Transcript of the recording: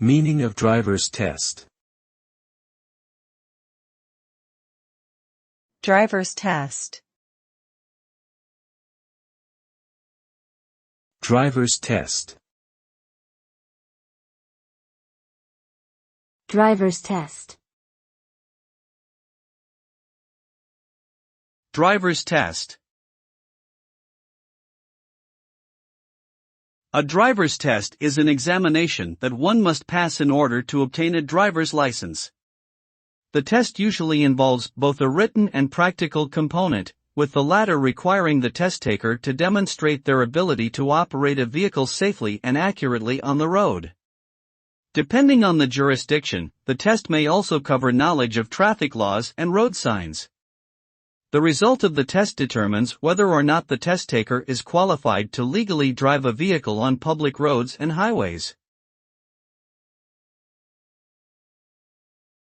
Meaning of driver's test. Driver's test. Driver's test. Driver's test. Driver's test. A driver's test is an examination that one must pass in order to obtain a driver's license. The test usually involves both a written and practical component, with the latter requiring the test taker to demonstrate their ability to operate a vehicle safely and accurately on the road. Depending on the jurisdiction, the test may also cover knowledge of traffic laws and road signs. The result of the test determines whether or not the test taker is qualified to legally drive a vehicle on public roads and highways.